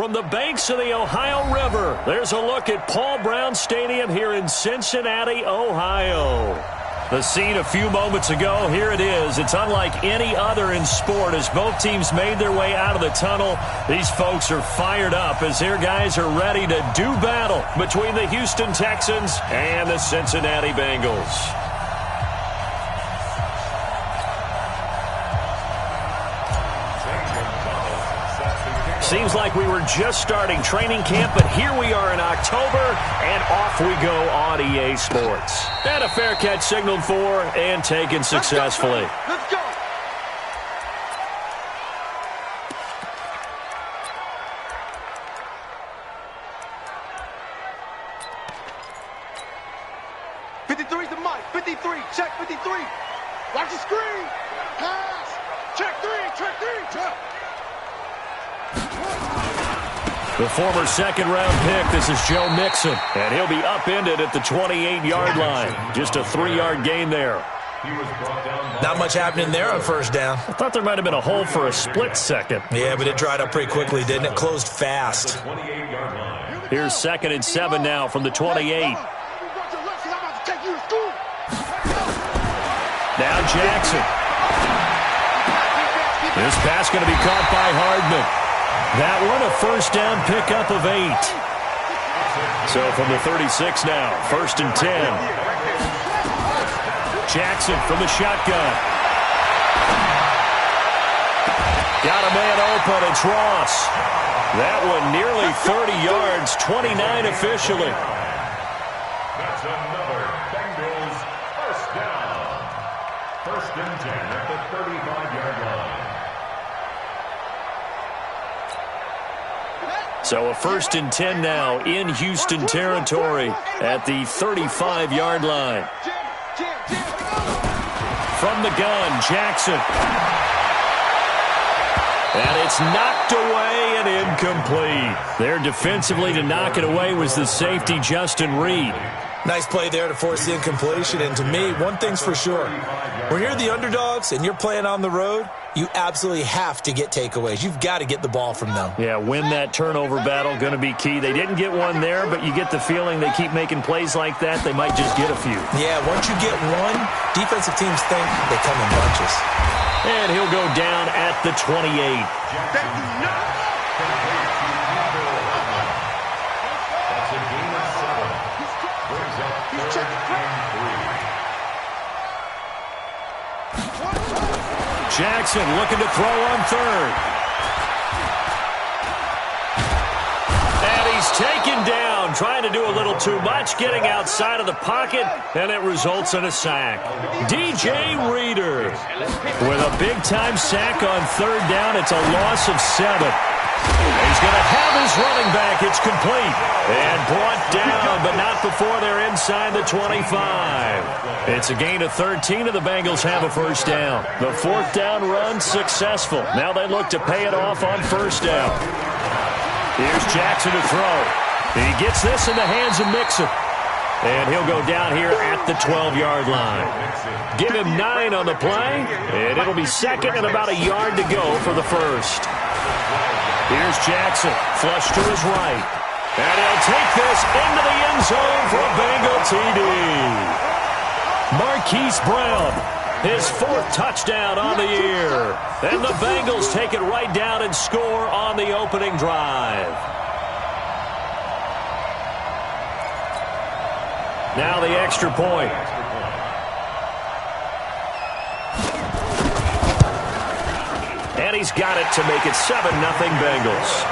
from the banks of the Ohio River, there's a look at Paul Brown Stadium here in Cincinnati, Ohio. The scene a few moments ago, here it is. It's unlike any other in sport as both teams made their way out of the tunnel. These folks are fired up as their guys are ready to do battle between the Houston Texans and the Cincinnati Bengals. Seems like we were just starting training camp, but here we are in October, and off we go on EA Sports. And a fair catch signaled for and taken successfully. Let's go. The mic. 53. Check 53. Watch the screen. Pass. Check three. Check. The former second-round pick, this is Joe Mixon, and he'll be upended at the 28-yard line. Just a 3-yard gain there. Not much happening there on first down. I thought there might have been a hole for a split second. Yeah, but it dried up pretty quickly, didn't it? Closed fast. Here's 2nd and 7 now from the 28. Now Jackson. This pass going to be caught by Hardman. That one a first down pickup of 8. So from the 36 now, 1st and 10. Jackson from the shotgun. Got a man open, it's Ross. That one nearly 30 yards, 29 officially. That's another Bengals first down. 1st and 10 at the 35-yard line. So a 1st and 10 now in Houston territory at the 35-yard line. From the gun, Jackson. And it's knocked away and incomplete. There defensively to knock it away was the safety, Justin Reed. Nice play there to force the incompletion. And to me, one thing's for sure. When you're the underdogs and you're playing on the road, you absolutely have to get takeaways. You've got to get the ball from them. Yeah, win that turnover battle, going to be key. They didn't get one there, but you get the feeling they keep making plays like that, they might just get a few. Yeah, once you get one, defensive teams think they come in bunches. And he'll go down at the 28. Jackson looking to throw on 3rd. And he's taken down, trying to do a little too much, getting outside of the pocket, and it results in a sack. DJ Reader with a big-time sack on 3rd down. It's a loss of 7. He's going to have his running back. It's complete and brought down, but not before they're inside the 25. It's a gain of 13, and the Bengals have a first down. The 4th down run successful. Now they look to pay it off on 1st down. Here's Jackson to throw. He gets this in the hands of Mixon. And he'll go down here at the 12-yard line. Give him 9 on the play, and it'll be 2nd and about a yard to go for the 1st. Here's Jackson, flush to his right. And he'll take this into the end zone for a Bengal TD. Marquise Brown, his 4th touchdown on the year. And the Bengals take it right down and score on the opening drive. Now the extra point. And he's got it to make it 7-0 Bengals.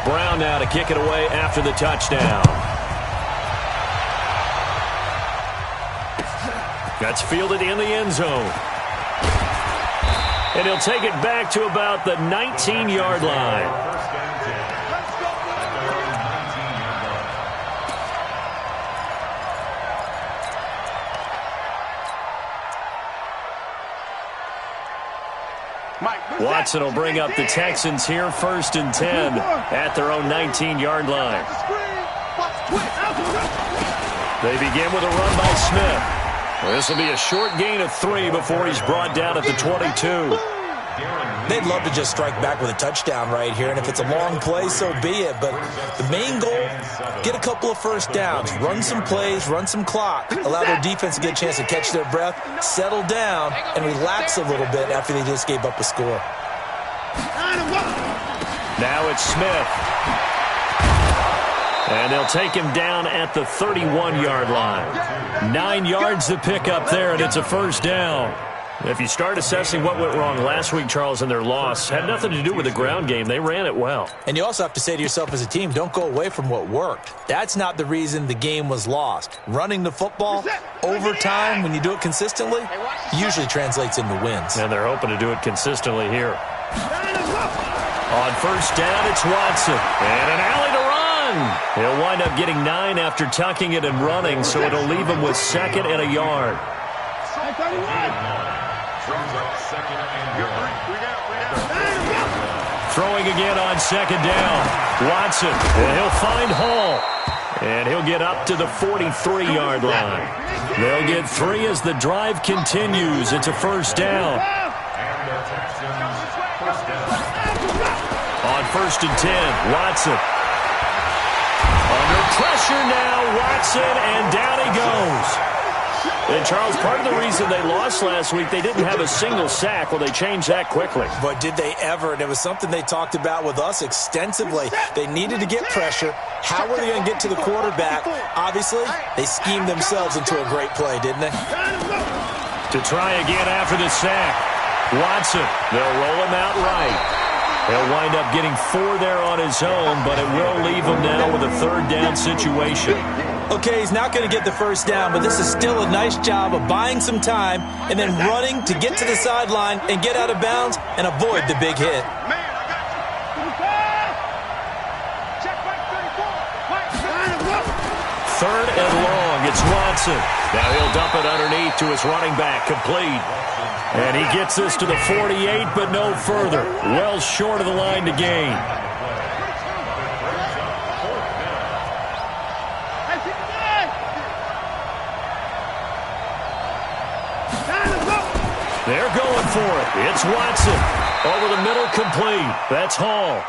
Brown now to kick it away after the touchdown. That's fielded in the end zone. And he'll take it back to about the 19-yard line. Watson will bring up the Texans here 1st and 10 at their own 19-yard line. They begin with a run by Smith. This will be a short gain of 3 before he's brought down at the 22. They'd love to just strike back with a touchdown right here, and if it's a long play, so be it. But the main goal, get a couple of first downs, run some plays, run some clock, allow their defense to get a chance to catch their breath, settle down, and relax a little bit after they just gave up a score. Now it's Smith. And they'll take him down at the 31-yard line. 9 yards to pick up there, and it's a first down. If you start assessing what went wrong last week, Charles, in their loss, had nothing to do with the ground game. They ran it well. And you also have to say to yourself as a team, don't go away from what worked. That's not the reason the game was lost. Running the football over time, when you do it consistently, usually translates into wins. And they're hoping to do it consistently here. On first down, it's Watson. And an alley to run. He'll wind up getting 9 after tucking it and running, so it'll leave him with 2nd and a yard. Throwing again on 2nd down. Watson, and he'll find Hall. And he'll get up to the 43-yard line. They'll get 3 as the drive continues. It's a first down. On 1st and 10, Watson. Under pressure now, Watson, and down he goes. And, Charles, part of the reason they lost last week, they didn't have a single sack. Well, they changed that quickly. But did they ever? And it was something they talked about with us extensively. They needed to get pressure. How were they going to get to the quarterback? Obviously, they schemed themselves into a great play, didn't they? To try again after the sack. Watson, they'll roll him out right. He'll wind up getting 4 there on his own, but it will leave him now with a 3rd down situation. Okay, he's not going to get the first down, but this is still a nice job of buying some time and then running to get to the sideline and get out of bounds and avoid the big hit. 3rd and long, it's Watson. Now he'll dump it underneath to his running back, complete. And he gets this to the 48, but no further. Well short of the line to gain. They're going for it. It's Watson. Over the middle, complete. That's Hall.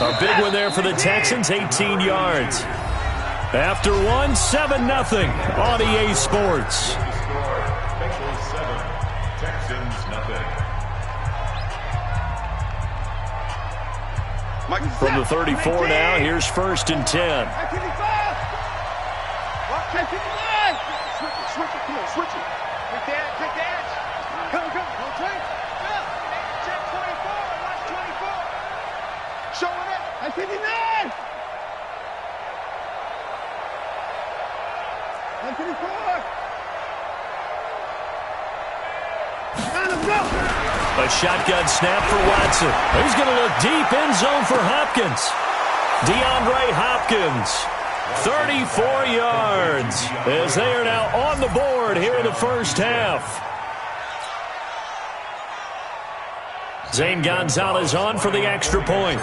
A big one there for the Texans, 18 yards. After one, 7-0 on EA Sports. From the 34 now, here's 1st and 10. Switch it. Switch it. Take the edge. Come. Train. Check 24. Watch 24. Showing up. I 59. I 54. A shotgun snap for Watson. He's going to look deep, end zone for Hopkins. DeAndre Hopkins, 34 yards, as they are now on the board here in the first half. Zane Gonzalez on for the extra point.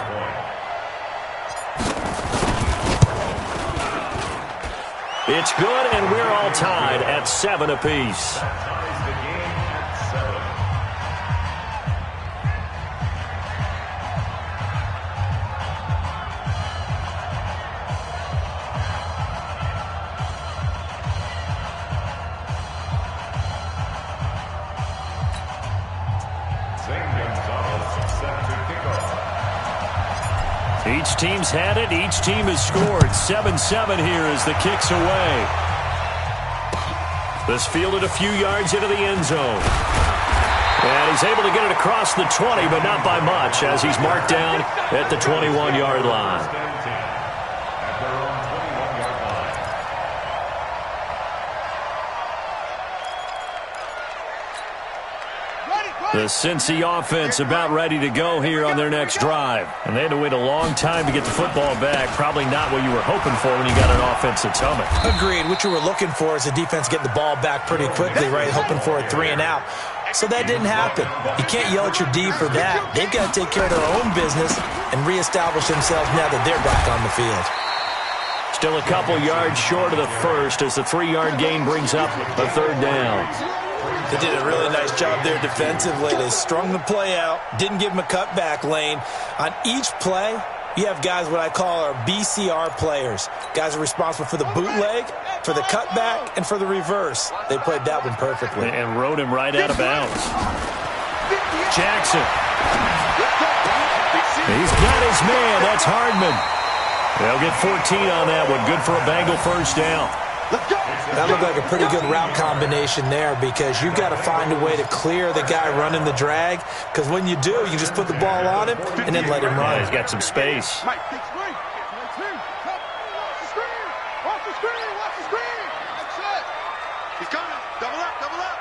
It's good, and we're all tied at 7 apiece. Each team's had it. Each team has scored. 7-7 here as the kick's away. This fielded a few yards into the end zone. And he's able to get it across the 20, but not by much, as he's marked down at the 21-yard line. The Cincy offense about ready to go here on their next drive. And they had to wait a long time to get the football back. Probably not what you were hoping for when you got an offense that's humming. Agreed. What you were looking for is the defense getting the ball back pretty quickly, right? Hoping for a 3 and out. So that didn't happen. You can't yell at your D for that. They've got to take care of their own business and reestablish themselves now that they're back on the field. Still a couple yards short of the first as the 3-yard gain brings up a 3rd down. They did a really nice job there defensively. They strung the play out, didn't give him a cutback lane. On each play, you have guys what I call our BCR players. Guys are responsible for the bootleg, for the cutback, and for the reverse. They played that one perfectly. And rode him right out of bounds. Jackson. He's got his man. That's Hardman. They'll get 14 on that one. Good for a Bengal first down. That looked like a pretty good route combination there because you've got to find a way to clear the guy running the drag, because when you do, you just put the ball on him and then let him run. He's got some space. Mike, big screen. Watch the screen. Watch the screen. Watch the screen. That's it. He's coming. Double up. Double up.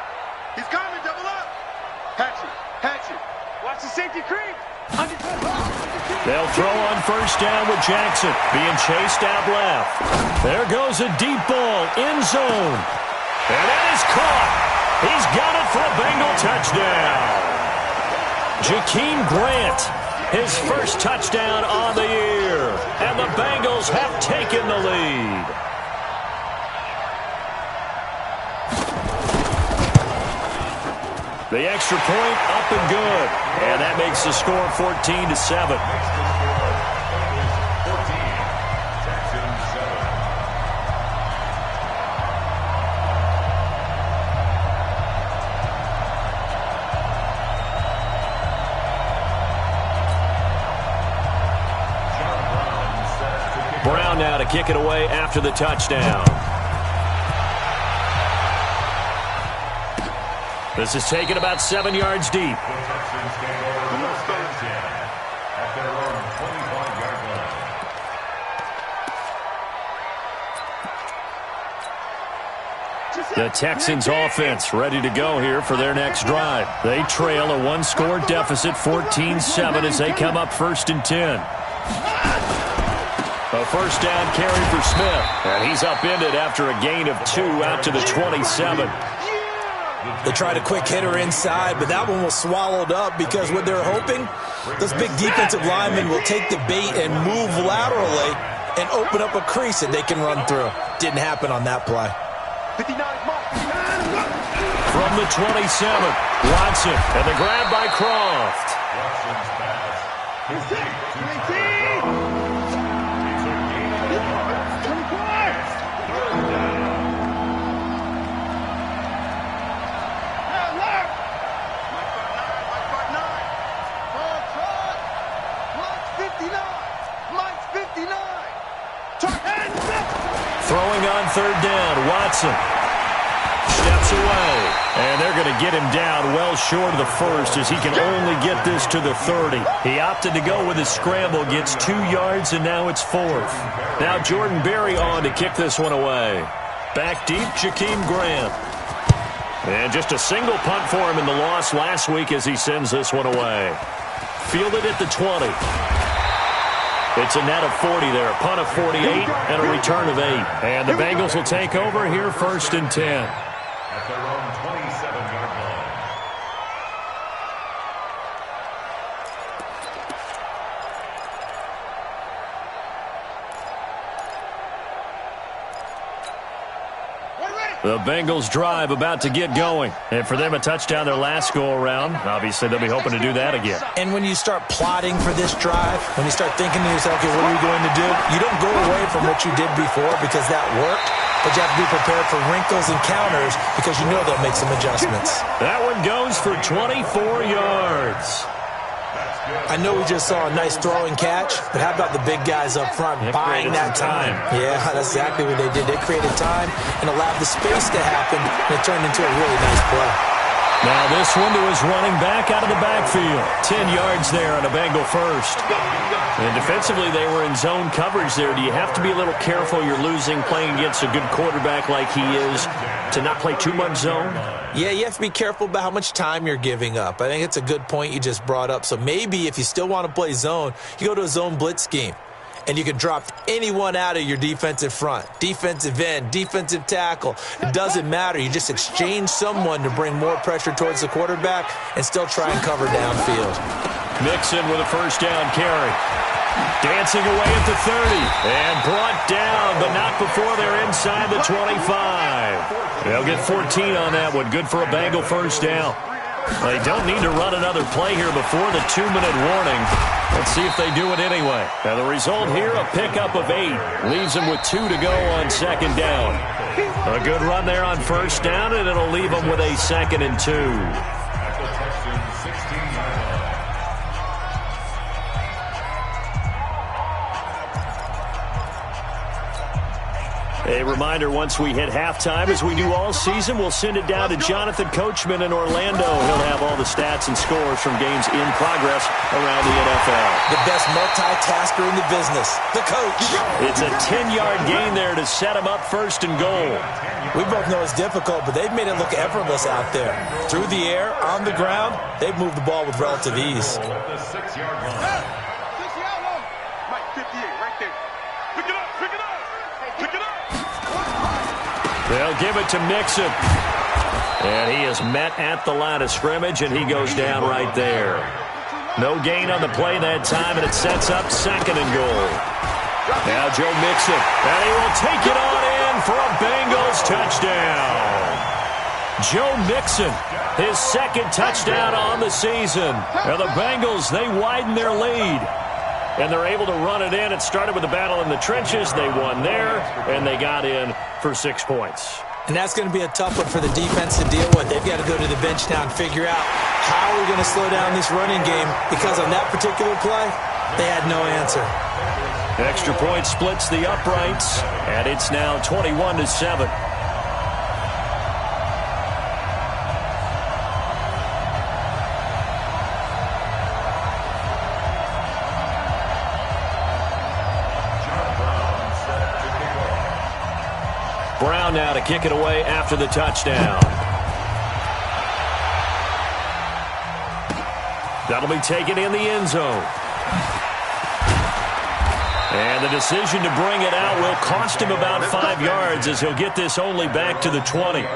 He's coming. Double up. Hatchet. Hatchet. Watch the safety creep. They'll throw on first down with Jackson being chased out left. There goes a deep ball, end zone. And that is caught. He's got it for a Bengal touchdown. Jakeem Grant, his first touchdown on the year. And the Bengals have taken the lead. The extra point up and good. And that makes the score 14-7. Brown now to kick it away after the touchdown. This is taken about 7 yards deep. The Texans offense ready to go here for their next drive. They trail a one-score deficit, 14-7, as they come up 1st and 10. A first down carry for Smith. And he's upended after a gain of 2 out to the 27. They tried a quick hitter inside, but that one was swallowed up because what they're hoping, those big defensive linemen will take the bait and move laterally and open up a crease that they can run through. Didn't happen on that play. From the 27, Watson, and the grab by Croft. Throwing on 3rd down, Watson steps away, and they're going to get him down well short of the 1st as he can only get this to the 30. He opted to go with his scramble, gets 2 yards, and now it's 4th. Now Jordan Berry on to kick this one away. Back deep, Jakeem Grant. And just a single punt for him in the loss last week as he sends this one away. Fielded at the 20. It's a net of 40 there, a punt of 48, and a return of 8. And the Bengals will take over here 1st and 10. At their own 27-yard line. The Bengals drive about to get going. And for them, a touchdown their last go-around. Obviously, they'll be hoping to do that again. And when you start plotting for this drive, when you start thinking to yourself, okay, what are we going to do? You don't go away from what you did before because that worked, but you have to be prepared for wrinkles and counters because you know they'll make some adjustments. That one goes for 24 yards. I know we just saw a nice throwing catch, but how about the big guys up front buying that time? Yeah, that's exactly what they did. They created time and allowed the space to happen, and it turned into a really nice play. Now this one to his running back out of the backfield. 10 yards there on a Bengal first. And defensively, they were in zone coverage there. Do you have to be a little careful? You're losing playing against a good quarterback like he is to not play too much zone? Yeah, you have to be careful about how much time you're giving up. I think it's a good point you just brought up. So maybe if you still want to play zone, you go to a zone blitz scheme. And you can drop anyone out of your defensive front, defensive end, defensive tackle. It doesn't matter. You just exchange someone to bring more pressure towards the quarterback and still try and cover downfield. Mixon with a first down carry. Dancing away at the 30. And brought down, but not before they're inside the 25. They'll get 14 on that one. Good for a Bengal first down. They don't need to run another play here before the 2-minute warning. Let's see if they do it anyway. Now the result here, a pickup of 8. Leaves them with 2 to go on second down. A good run there on first down, and it'll leave them with a 2nd and 2. A reminder, once we hit halftime, as we do all season, we'll send it down to Jonathan Coachman in Orlando. He'll have all the stats and scores from games in progress around the NFL. The best multitasker in the business, the coach. It's a 10-yard gain there to set him up 1st and goal. We both know it's difficult, but they've made it look effortless out there. Through the air, on the ground, they've moved the ball with relative ease. The 6-yard line. Mike, 58, right there. Pick it up, pick it up, pick it up. They'll give it to Mixon. And he is met at the line of scrimmage, and he goes down right there. No gain on the play that time, and it sets up 2nd and goal. Now Joe Mixon, and he will take it on in for a Bengals touchdown. Joe Mixon, his 2nd touchdown on the season. Now the Bengals, they widen their lead. And they're able to run it in. It started with a battle in the trenches. They won there, and they got in for 6 points. And that's going to be a tough one for the defense to deal with. They've got to go to the bench now and figure out how we're going to slow down this running game, because on that particular play, they had no answer. Extra point splits the uprights, and it's now 21-7. Brown now to kick it away after the touchdown. That'll be taken in the end zone. And the decision to bring it out will cost him about 5 yards, as he'll get this only back to the 20.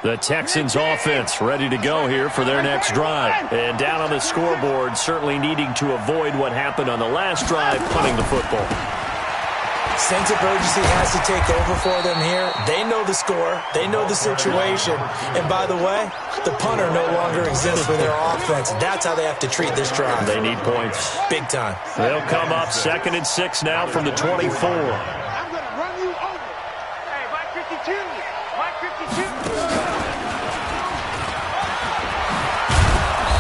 The Texans offense ready to go here for their next drive. And down on the scoreboard, certainly needing to avoid what happened on the last drive, punting the football. Sense of urgency has to take over for them here. They know the score. They know the situation. And by the way, the punter no longer exists for their offense. That's how they have to treat this drive. They need points. Big time. They'll come up 2nd and 6 now from the 24. I'm going to run you over. Hey, Mike 52. Mike 52.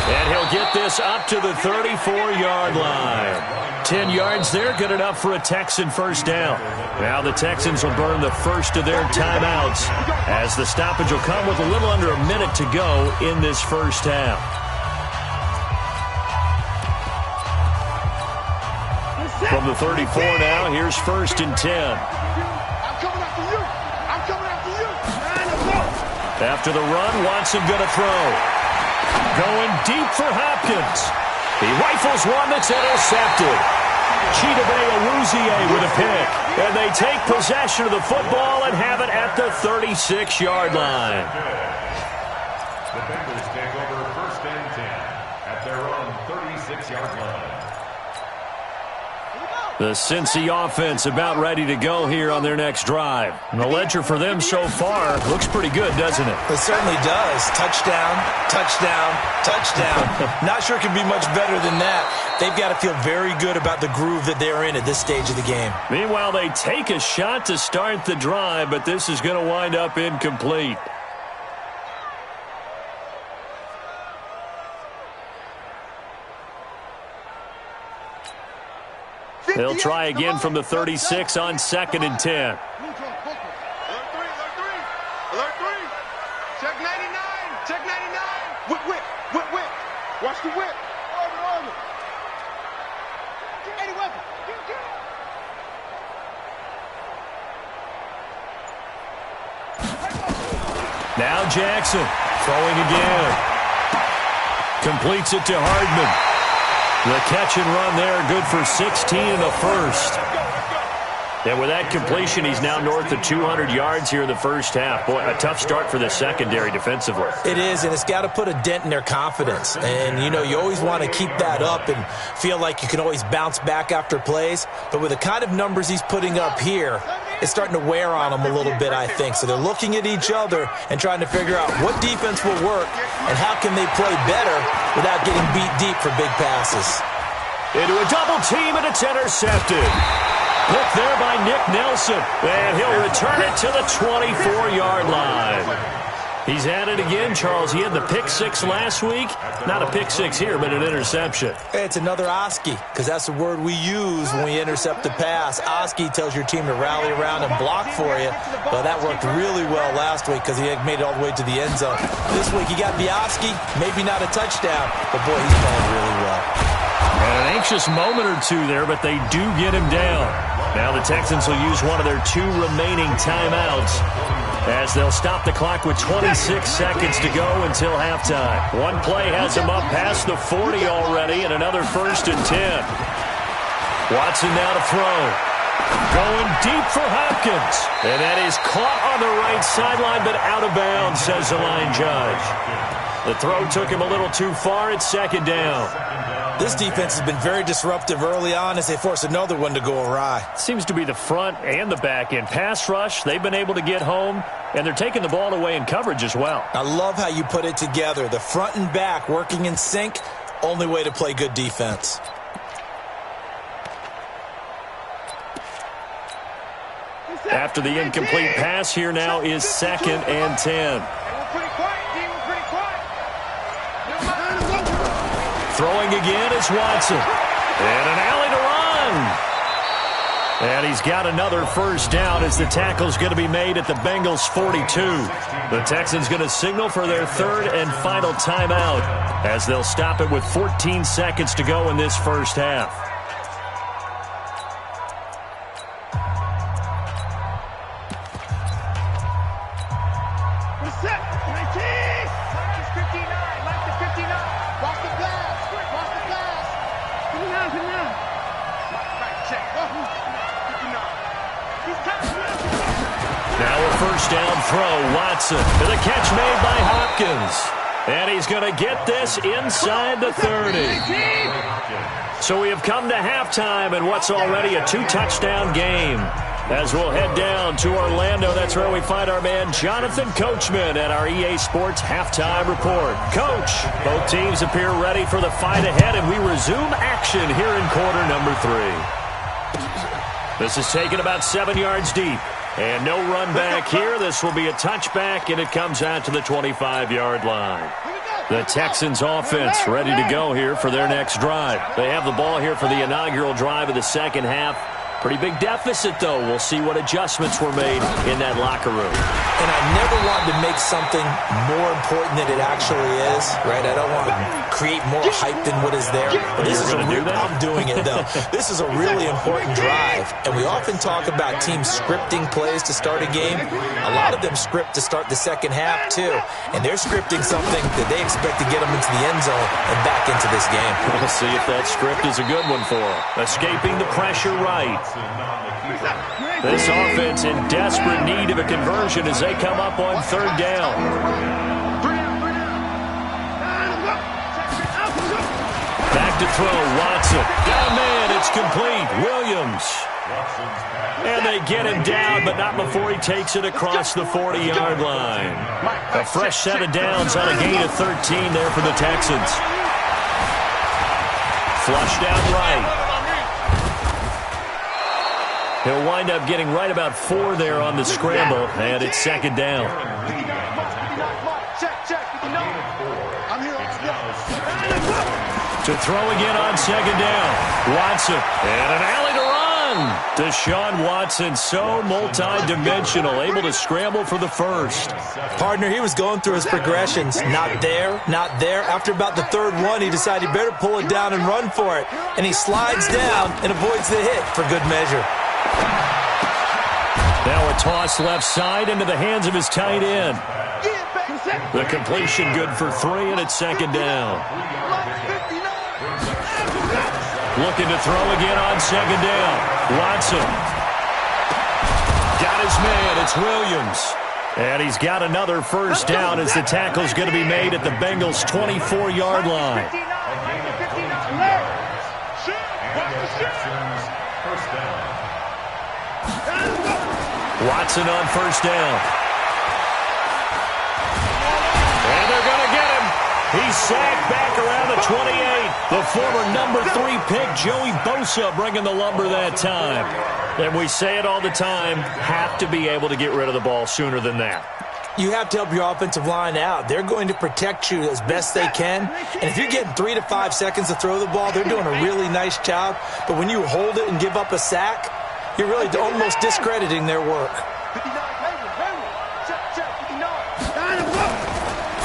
And he'll get this up to the 34-yard line. 10 yards there, good enough for a Texan first down. Now the Texans will burn the first of their timeouts, as the stoppage will come with a little under a minute to go in this first half. From the 34 now, here's 1st and 10. I'm coming after you. I'm coming after you. After the run, Watson going to throw. Going deep for Hopkins. He rifles one that's intercepted. Chidobe Awuzie with a pick. And they take possession of the football and have it at the 36-yard line. The Bengals take over 1st and 10 at their own 36-yard line. The Cincy offense about ready to go here on their next drive. And the ledger for them so far looks pretty good, doesn't it? It certainly does. Touchdown, touchdown, touchdown. Not sure it can be much better than that. They've got to feel very good about the groove that they're in at this stage of the game. Meanwhile, they take a shot to start the drive, but this is going to wind up incomplete. They'll try again from the 36 on 2nd and 10. Alert 3, alert 3. Check 99, check 99. Whip, whip, whip, whip. Watch the whip. Over. Any weapon. Now Jackson throwing again. Completes it to Hardman. The catch and run there, good for 16 in the first. And with that completion, he's now north of 200 yards here in the first half. Boy, a tough start for the secondary defensively. It is, and it's got to put a dent in their confidence. And, you know, you always want to keep that up and feel like you can always bounce back after plays. But with the kind of numbers he's putting up here, it's starting to wear on them a little bit, I think. So they're looking at each other and trying to figure out what defense will work and how can they play better without getting beat deep for big passes. Into a double team, and it's intercepted. Picked there by Nick Nelson, and he'll return it to the 24-yard line. He's at it again, Charles. He had the pick six last week. Not a pick six here, but an interception. It's another Oski, because that's the word we use when we intercept a pass. Oski tells your team to rally around and block for you. Well, that worked really well last week because he made it all the way to the end zone. This week he got the Oski, maybe not a touchdown, but boy, he's playing really well. And an anxious moment or two there, but they do get him down. Now the Texans will use one of their 2 remaining timeouts as they'll stop the clock with 26 seconds to go until halftime. One play has him up past the 40 already, and another 1st and 10. Watson now to throw. Going deep for Hopkins. And that is caught on the right sideline, but out of bounds, says the line judge. The throw took him a little too far. It's 2nd down. This defense has been very disruptive early on as they force another one to go awry. Seems to be the front and the back end. Pass rush, they've been able to get home, and they're taking the ball away in coverage as well. I love how you put it together. The front and back working in sync, only way to play good defense. After the incomplete pass, here now is 2nd and 10. Throwing again is Watson. And an alley to run. And he's got another 1st down as the tackle's going to be made at the Bengals' 42. The Texans going to signal for their 3rd and final timeout as they'll stop it with 14 seconds to go in this first half. Now a 1st down throw. Watson to the catch made by Hopkins. And he's going to get this inside the 30. So we have come to halftime in what's already a 2-touchdown game. As we'll head down to Orlando, that's where we find our man Jonathan Coachman at our EA Sports Halftime Report. Coach, both teams appear ready for the fight ahead, and we resume action here in quarter number 3. This is taken about 7 yards deep. And no run back here. This will be a touchback, and it comes out to the 25-yard line. The Texans offense ready to go here for their next drive. They have the ball here for the inaugural drive of the second half. Pretty big deficit, though. We'll see what adjustments were made in that locker room. And I never wanted to make something more important than it actually is, right? I don't want to create more hype than what is there. But this is a real, I'm doing it, though. This is a really important drive. And we often talk about teams scripting plays to start a game. A lot of them script to start the second half, too. And they're scripting something that they expect to get them into the end zone and back into this game. We'll see if that script is a good one for them. Escaping the pressure right. This offense in desperate need of a conversion as they come up on 3rd down. Back to throw, Watson. Down man, it's complete. Williams. And they get him down, but not before he takes it across the 40-yard line. A fresh set of downs on a gain of 13 there for the Texans. Flush down right. He'll wind up getting right about 4 there on the scramble, and it's 2nd down. To throw again on 2nd down. Watson, and an alley to run. Deshaun Watson, so multi-dimensional, able to scramble for the 1st. Partner, he was going through his progressions. Not there, not there. After about the 3rd one, he decided he better pull it down and run for it. And he slides down and avoids the hit for good measure. Now a toss left side into the hands of his tight end. The completion good for 3, and it's 2nd down. Looking to throw again on 2nd down. Watson. his man. It's Williams. And he's got another first down as the tackle's going to be made at the Bengals' 24-yard line. Watson on first down. And they're going to get him. He's sacked back around the 28. The former number 3 pick, Joey Bosa, bringing the lumber that time. And we say it all the time, have to be able to get rid of the ball sooner than that. You have to help your offensive line out. They're going to protect you as best they can. And if you're getting 3 to 5 seconds to throw the ball, they're doing a really nice job. But when you hold it and give up a sack, you're really almost discrediting their work.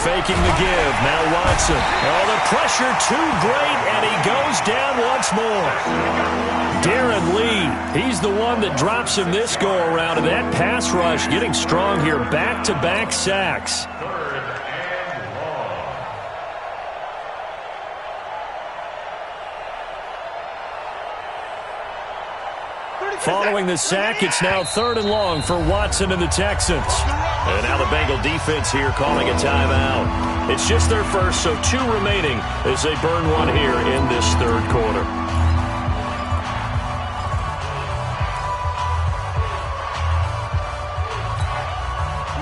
Faking the give. Now Watson. Oh, the pressure too great, and he goes down once more. Darren Lee, he's the one that drops him this go-around, and that pass rush getting strong here. Back-to-back sacks. Following the sack, it's now 3rd and long for Watson and the Texans. And now the Bengal defense here calling a timeout. It's just their first, so 2 remaining as they burn one here in this 3rd quarter.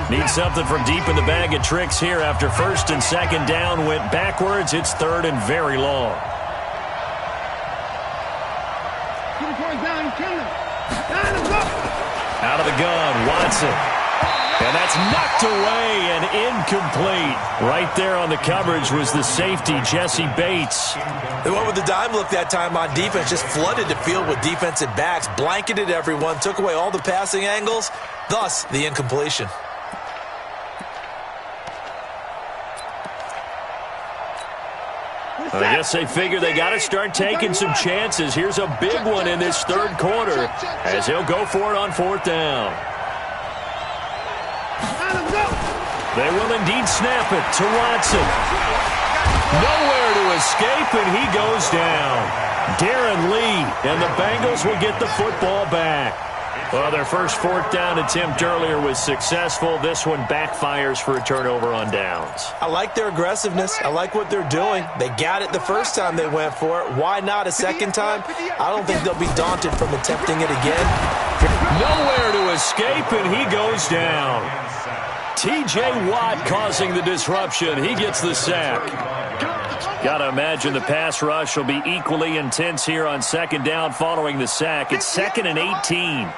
Need something from deep in the bag of tricks here after 1st and 2nd down went backwards. It's 3rd and very long. Out of the gun, Watson. And that's knocked away and incomplete. Right there on the coverage was the safety, Jesse Bates. They went with the dime look that time on defense, just flooded the field with defensive backs, blanketed everyone, took away all the passing angles, thus the incompletion. I guess they figure they got to start taking some chances. Here's a big one in this 3rd quarter as he'll go for it on 4th down. They will indeed snap it to Watson. Nowhere to escape, and he goes down. Darren Lee, and the Bengals will get the football back. Well, their first 4th down attempt earlier was successful. This one backfires for a turnover on downs. I like their aggressiveness. I like what they're doing. They got it the first time they went for it. Why not a second time? I don't think they'll be daunted from attempting it again. Nowhere to escape, and he goes down. T.J. Watt causing the disruption. He gets the sack. Got to imagine the pass rush will be equally intense here on 2nd down following the sack. It's 2nd and 18.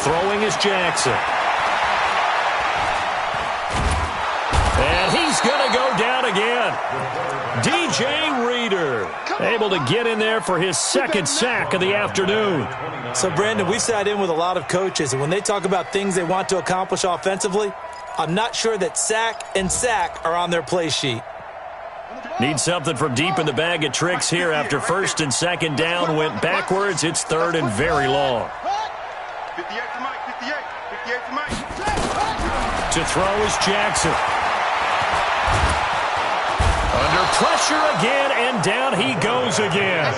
Throwing is Jackson. And he's going to go down again. DJ Reader able to get in there for his 2nd sack of the afternoon. So, Brandon, we've sat in with a lot of coaches, and when they talk about things they want to accomplish offensively, I'm not sure that sack and sack are on their play sheet. Need something from deep in the bag of tricks here after 1st and 2nd down went backwards. It's 3rd and very long. 58 to Mike, 58 to Mike. To throw is Jackson. Under pressure again, and down he goes again.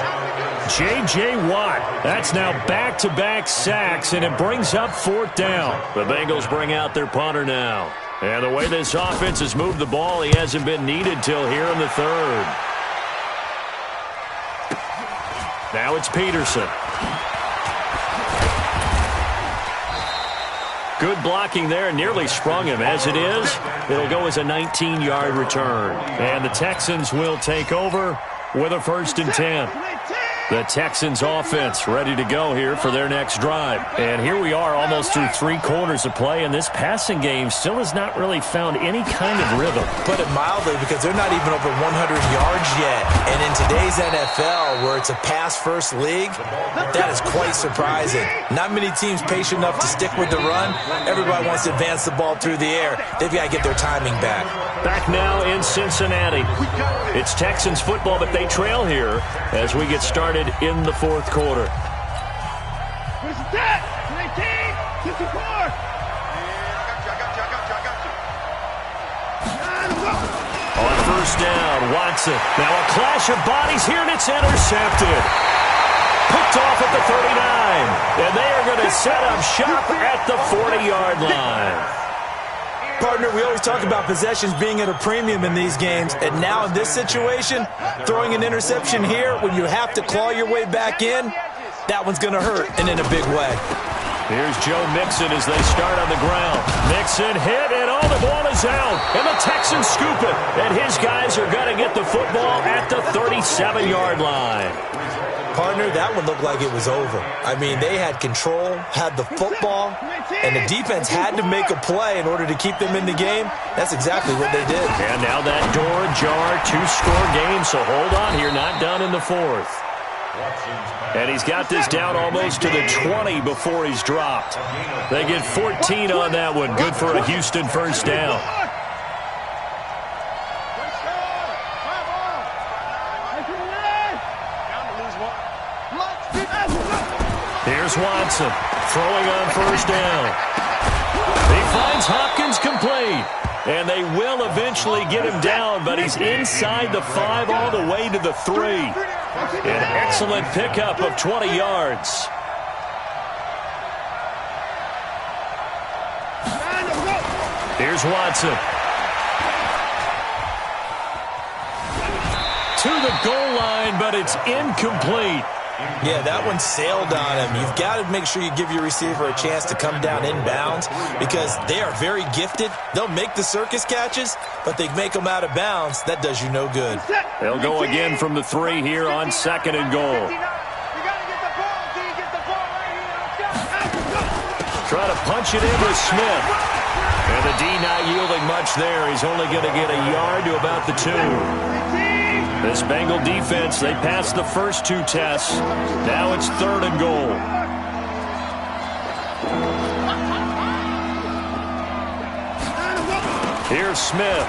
J.J. Watt. That's now back-to-back sacks, and it brings up 4th down. The Bengals bring out their punter now. And the way this offense has moved the ball, he hasn't been needed till here in the 3rd. Now it's Peterson. Good blocking there, nearly sprung him. As it is, it'll go as a 19-yard return. And the Texans will take over with a 1st and 10. The Texans offense ready to go here for their next drive. And here we are almost through 3 quarters of play, and this passing game still has not really found any kind of rhythm. Put it mildly, because they're not even over 100 yards yet. And in today's NFL, where it's a pass-first league, that is quite surprising. Not many teams patient enough to stick with the run. Everybody wants to advance the ball through the air. They've got to get their timing back. Back now in Cincinnati. It's Texans football, but they trail here as we get started in the 4th quarter. What is that? 19, 54. I got you. On 1st down, Watson. Now a clash of bodies here, and it's intercepted. picked off at the 39. And they are going to set up shop at the 40-yard line. Partner, we always talk about possessions being at a premium in these games, and now in this situation, throwing an interception here when you have to claw your way back in, that one's going to hurt, and in a big way. Here's Joe Mixon as they start on the ground. Mixon hit, and the ball is out. And the Texans scoop it. And his guys are going to get the football at the 37-yard line. Partner, that one looked like it was over. I mean, they had control, had the football, and the defense had to make a play in order to keep them in the game. That's exactly what they did. And now that door ajar, two-score game, so hold on here, not done in the fourth. And he's got this down almost to the 20 before he's dropped. They get 14 on that one. Good for a Houston first down. Here's Watson throwing on first down. He finds Hopkins complete. And they will eventually get him down, but he's inside the 5 all the way to the 3. An excellent pickup of 20 yards. Here's Watson. To the goal line, but it's incomplete. Yeah, that one sailed on him. You've got to make sure you give your receiver a chance to come down inbounds because they are very gifted. They'll make the circus catches, but they make them out of bounds. That does you no good. They'll go again from the 3 here on 2nd and goal. Try to punch it in with Smith. And the D not yielding much there. He's only going to get a yard to about the 2. This Bengal defense, they passed the first 2 tests. Now it's 3rd and goal. Here's Smith.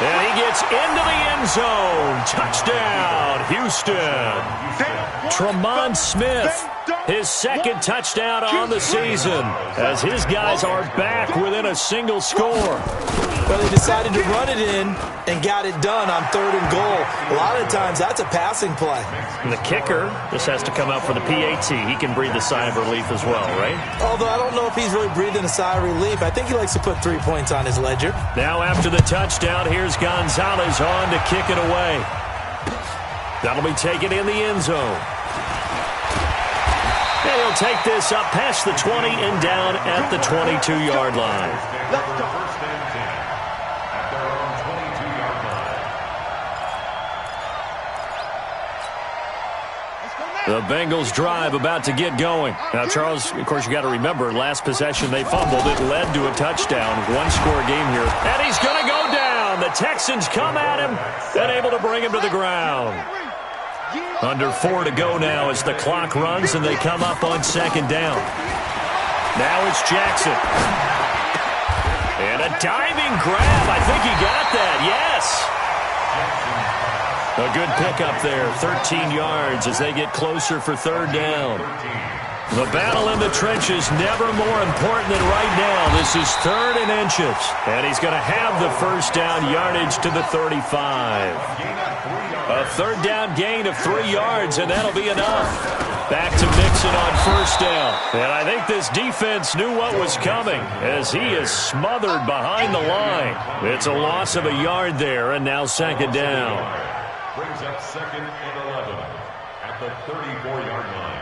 And he gets into the end zone. Touchdown, Houston. Tremont Smith, his 2nd touchdown on the season, as his guys are back within a single score. Well, they decided to run it in and got it done on 3rd and goal. A lot of times, that's a passing play. And the kicker just has to come out for the PAT. He can breathe a sigh of relief as well, right? Although I don't know if he's really breathing a sigh of relief. I think he likes to put 3 points on his ledger. Now after the touchdown, here's Gonzalez on to kick it away. That'll be taken in the end zone. And he'll take this up past the 20 and down at the 22-yard line. The Bengals drive about to get going. Now, Charles, of course, you got to remember, last possession they fumbled. It led to a touchdown. 1-score game here. And he's going to go down. The Texans come at him and able to bring him to the ground. Under 4 to go now as the clock runs and they come up on 2nd down. Now it's Jackson. And a diving grab. I think he got that. Yes. A good pickup there, 13 yards as they get closer for 3rd down. The battle in the trenches never more important than right now. This is 3rd and inches. And he's going to have the first down yardage to the 35. A 3rd down gain of 3 yards, and that'll be enough. Back to Mixon on 1st down. And I think this defense knew what was coming as he is smothered behind the line. It's a loss of a yard there, and now 2nd down. Brings up 2nd and 11 at the 34-yard line.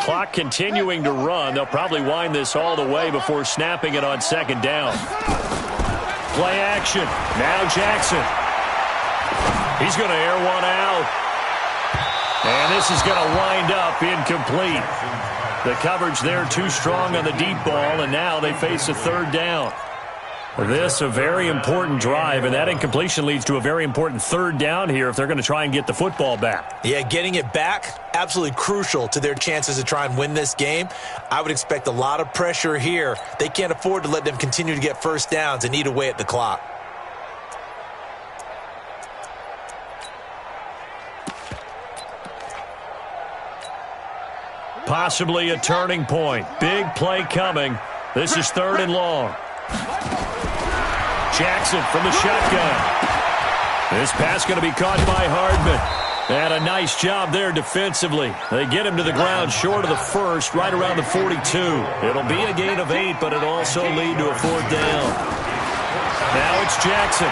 Clock continuing to run. They'll probably wind this all the way before snapping it on 2nd down. Play action. Now Jackson. He's going to air one out. And this is going to wind up incomplete. The coverage there too strong on the deep ball, and now they face a 3rd down. This a very important drive, and that incompletion leads to a very important 3rd down here if they're going to try and get the football back. Yeah, getting it back, absolutely crucial to their chances to try and win this game. I would expect a lot of pressure here. They can't afford to let them continue to get first downs and eat away at the clock. Possibly a turning point. Big play coming. This is 3rd and long. Jackson from the shotgun. This pass going to be caught by Hardman. And a nice job there defensively. They get him to the ground short of the first, right around the 42. It'll be a gain of 8, but it'll also lead to a 4th down. Now it's Jackson.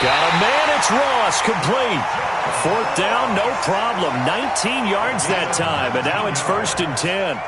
Got a man, it's Ross, complete. 4th down, no problem. 19 yards that time, and now it's 1st and 10.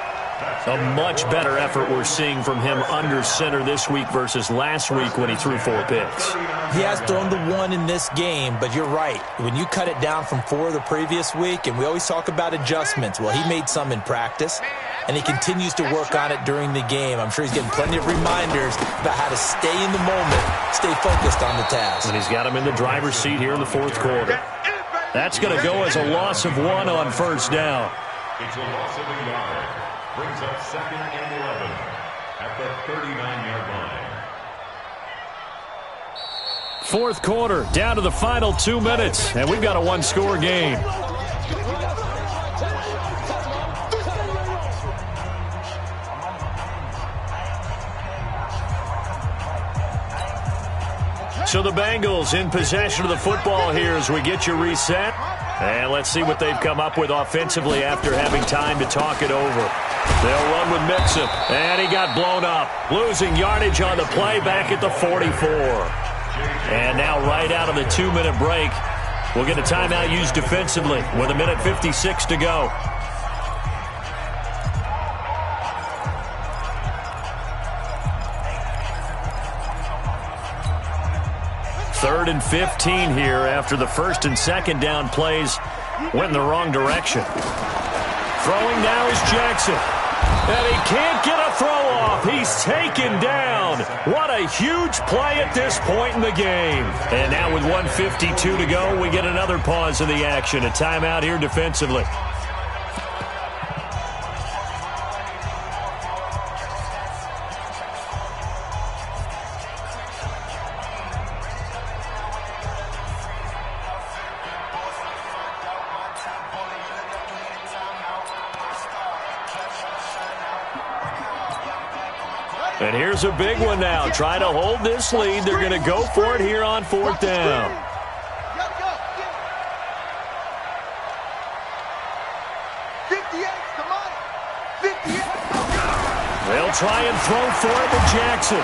A much better effort we're seeing from him under center this week versus last week when he threw 4 picks. He has thrown the 1 in this game, but you're right. When you cut it down from 4 the previous week, and we always talk about adjustments, well, he made some in practice, and he continues to work on it during the game. I'm sure he's getting plenty of reminders about how to stay in the moment, stay focused on the task. And he's got him in the driver's seat here in the 4th quarter. That's going to go as a loss of 1 on 1st down. It's a loss of a yard. Brings up 2nd and 11 at the 39-yard line. 4th quarter, down to the final 2 minutes, and we've got a 1-score game. So the Bengals in possession of the football here as we get you reset. And let's see what they've come up with offensively after having time to talk it over. They'll run with Mixon, and he got blown up. Losing yardage on the play back at the 44. And now right out of the 2-minute break, we'll get a timeout used defensively with 1:56 to go. Third and 15 here after the 1st and 2nd down plays went in the wrong direction. Throwing now is Jackson. And he can't get a throw off. He's taken down. What a huge play at this point in the game. And now with 1:52 to go, we get another pause in the action. A timeout here defensively. And here's a big one now. Trying to hold this lead. They're going to go for it here on 4th down. They'll try and throw for it to Jackson.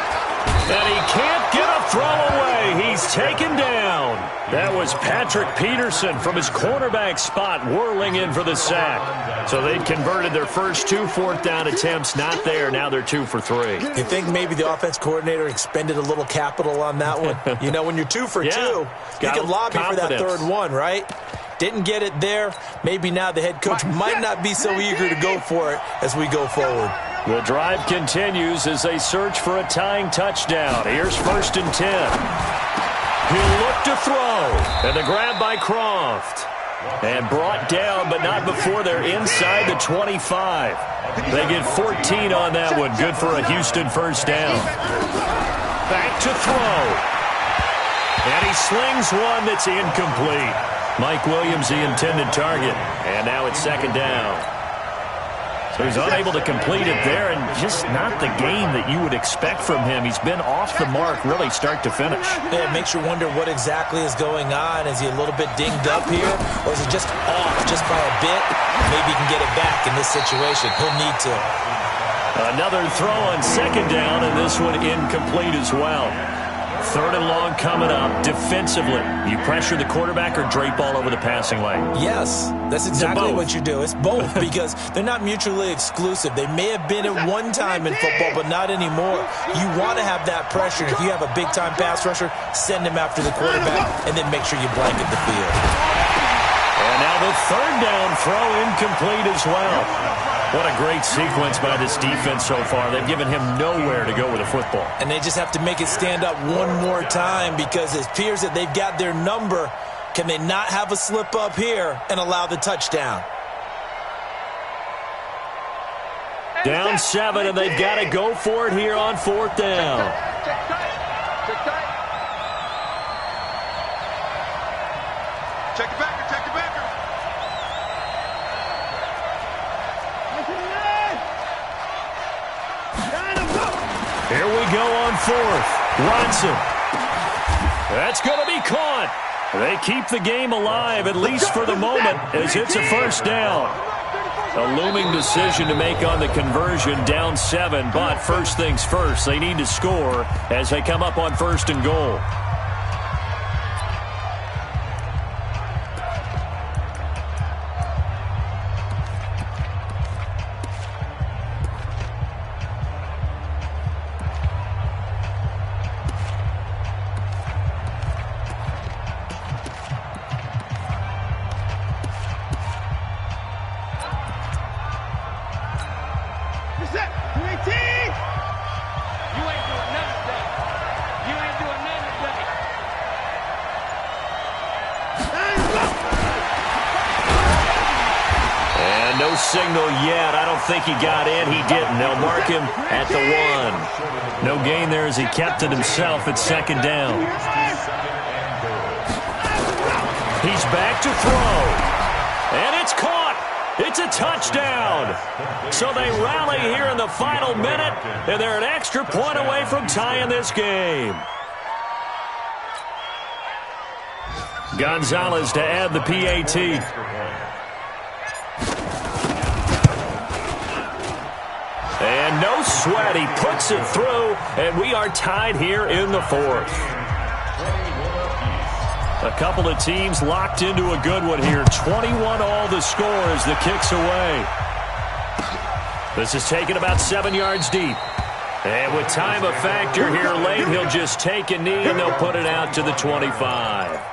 And he can't get a throw away. He's taken down. That was Patrick Peterson from his cornerback spot whirling in for the sack. So they'd converted their first 2 4th down attempts. Not there. Now they're 2 for 3. You think maybe the offense coordinator expended a little capital on that one? You know, when you're 2 for 2, you can lobby for that 3rd one, right? Didn't get it there. Maybe now the head coach might not be so eager to go for it as we go forward. The drive continues as they search for a tying touchdown. Here's 1st and 10. He'll look to throw. And the grab by Croft. And brought down, but not before they're inside the 25. They get 14 on that one. Good for a Houston 1st down. Back to throw. And he slings one that's incomplete. Mike Williams, the intended target. And now it's 2nd down. So he's unable to complete it there, and just not the game that you would expect from him. He's been off the mark really start to finish. Yeah, it makes you wonder what exactly is going on. Is he a little bit dinged up here, or is it just off just by a bit? Maybe he can get it back in this situation. He'll need to. Another throw on 2nd down, and this one incomplete as well. 3rd and long coming up. Defensively, you pressure the quarterback or drape all over the passing lane? Yes, that's exactly what you do. It's both because they're not mutually exclusive. They may have been at one time in football, but not anymore. You want to have that pressure. If you have a big-time pass rusher, send him after the quarterback, and then make sure you blanket the field. And now the 3rd down throw incomplete as well. What a great sequence by this defense so far. They've given him nowhere to go with the football. And they just have to make it stand up one more time because it appears that they've got their number. Can they not have a slip up here and allow the touchdown? Down 7, and they've got to go for it here on 4th down. Check it back. Check it back. Here we go on 4th. Watson. That's going to be caught. They keep the game alive, at least for the moment, as it's a first down. A looming decision to make on the conversion, down 7, but first things first, they need to score as they come up on 1st and goal. No signal yet. I don't think he got in. He didn't. They'll mark him at the 1. No gain there as he kept it himself at 2nd down. He's back to throw. And it's caught. It's a touchdown. So they rally here in the final minute, and they're an extra point away from tying this game. Gonzalez to add the PAT. And no sweat, he puts it through, and we are tied here in the 4th. A couple of teams locked into a good one here. 21 all the score as the kick's away. This is taken about 7 yards deep. And with time a factor here late, he'll just take a knee, and they'll put it out to the 25.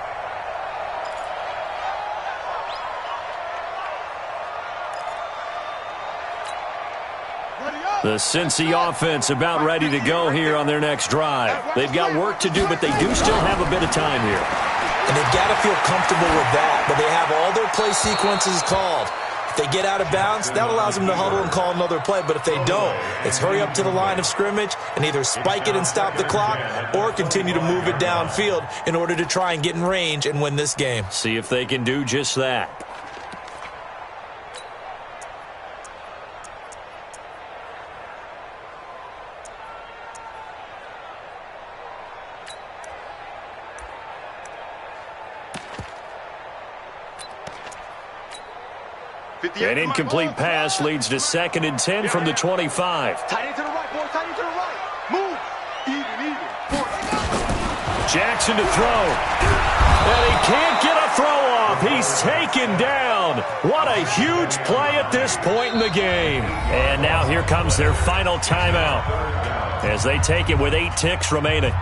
The Cincy offense about ready to go here on their next drive. They've got work to do, but they do still have a bit of time here. And they've got to feel comfortable with that, but they have all their play sequences called. If they get out of bounds, that allows them to huddle and call another play, but if they don't, it's hurry up to the line of scrimmage and either spike it and stop the clock or continue to move it downfield in order to try and get in range and win this game. See if they can do just that. An incomplete pass leads to 2nd and 10 from the 25. Tight end to the right, boy. Tight end to the right. Move. Even. Jackson to throw. And he can't get a throw off. He's taken down. What a huge play at this point in the game. And now here comes their final timeout as they take it with 8 ticks remaining.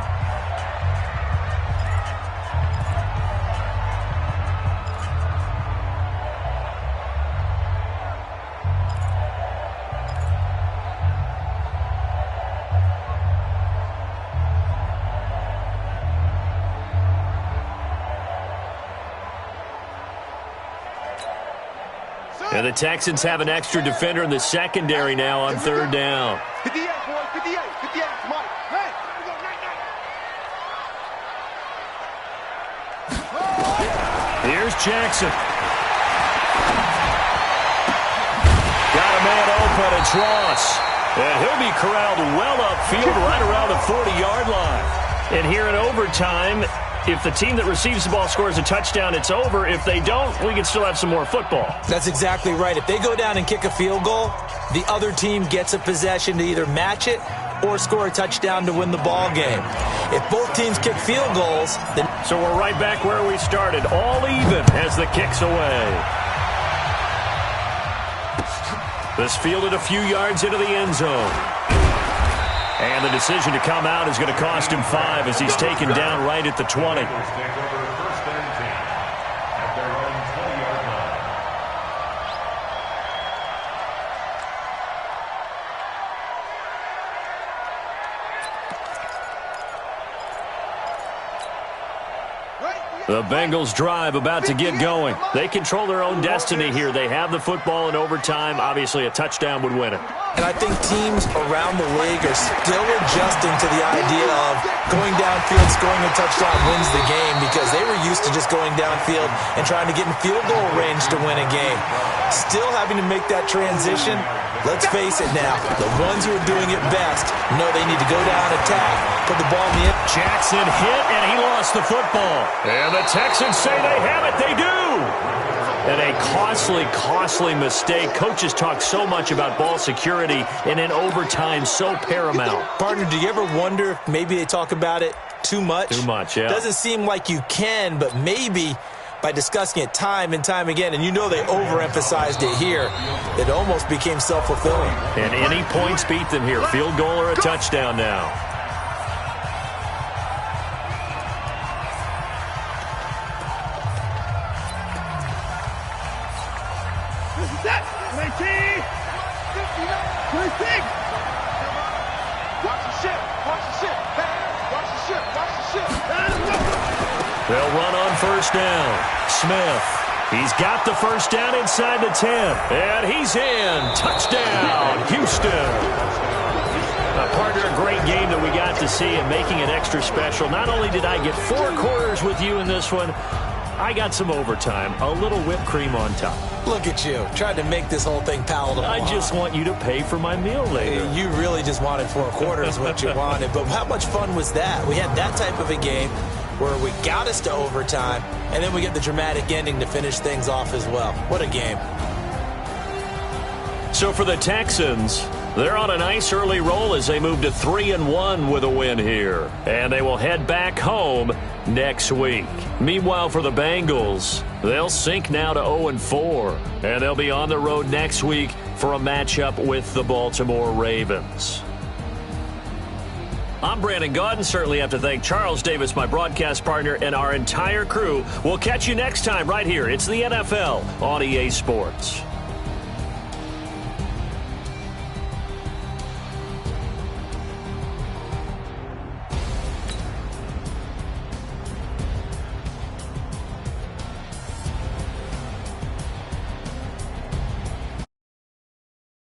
And the Texans have an extra defender in the secondary now on 3rd down. 58, boy. 58. Mike. Hey. Here's Jackson. Got a man open. It's Ross. And he'll be corralled well upfield right around the 40-yard line. And here in overtime, if the team that receives the ball scores a touchdown, it's over. If they don't, we can still have some more football. That's exactly right. If they go down and kick a field goal, the other team gets a possession to either match it or score a touchdown to win the ball game. If both teams kick field goals, then... So we're right back where we started, all even as the kick's away. This fielded a few yards into the end zone. And the decision to come out is going to cost him 5 as he's taken down right at the 20. The Bengals drive about to get going. They control their own destiny here. They have the football in overtime. Obviously, a touchdown would win it. And I think teams around the league are still adjusting to the idea of going downfield, scoring a touchdown wins the game because they were used to just going downfield and trying to get in field goal range to win a game. Still having to make that transition. Let's face it now, the ones who are doing it best know they need to go down, attack, put the ball in the end. Jackson hit, and he lost the football. And the Texans say they have it. They do. And a costly mistake. Coaches talk so much about ball security, and in overtime, so paramount. Partner, do you ever wonder if maybe they talk about it too much? Too much, yeah. Doesn't seem like you can, but maybe by discussing it time and time again, and you know they overemphasized it here, it almost became self-fulfilling. And any points beat them here. Field goal or a touchdown now. They'll run on first down. Smith. He's got the first down inside the 10. And he's in. Touchdown, Houston. Partner, a great game that we got to see and making it extra special. Not only did I get 4 quarters with you in this one, I got some overtime. A little whipped cream on top. Look at you. Tried to make this whole thing palatable. I just want you to pay for my meal later. You really just wanted 4 quarters what you wanted. But how much fun was that? We had that type of a game where we got us to overtime, and then we get the dramatic ending to finish things off as well. What a game. So for the Texans, they're on a nice early roll as they move to 3-1 with a win here. And they will head back home next week. Meanwhile, for the Bengals, they'll sink now to 0-4. And they'll be on the road next week for a matchup with the Baltimore Ravens. I'm Brandon Gaudin. Certainly have to thank Charles Davis, my broadcast partner, and our entire crew. We'll catch you next time right here. It's the NFL on EA Sports.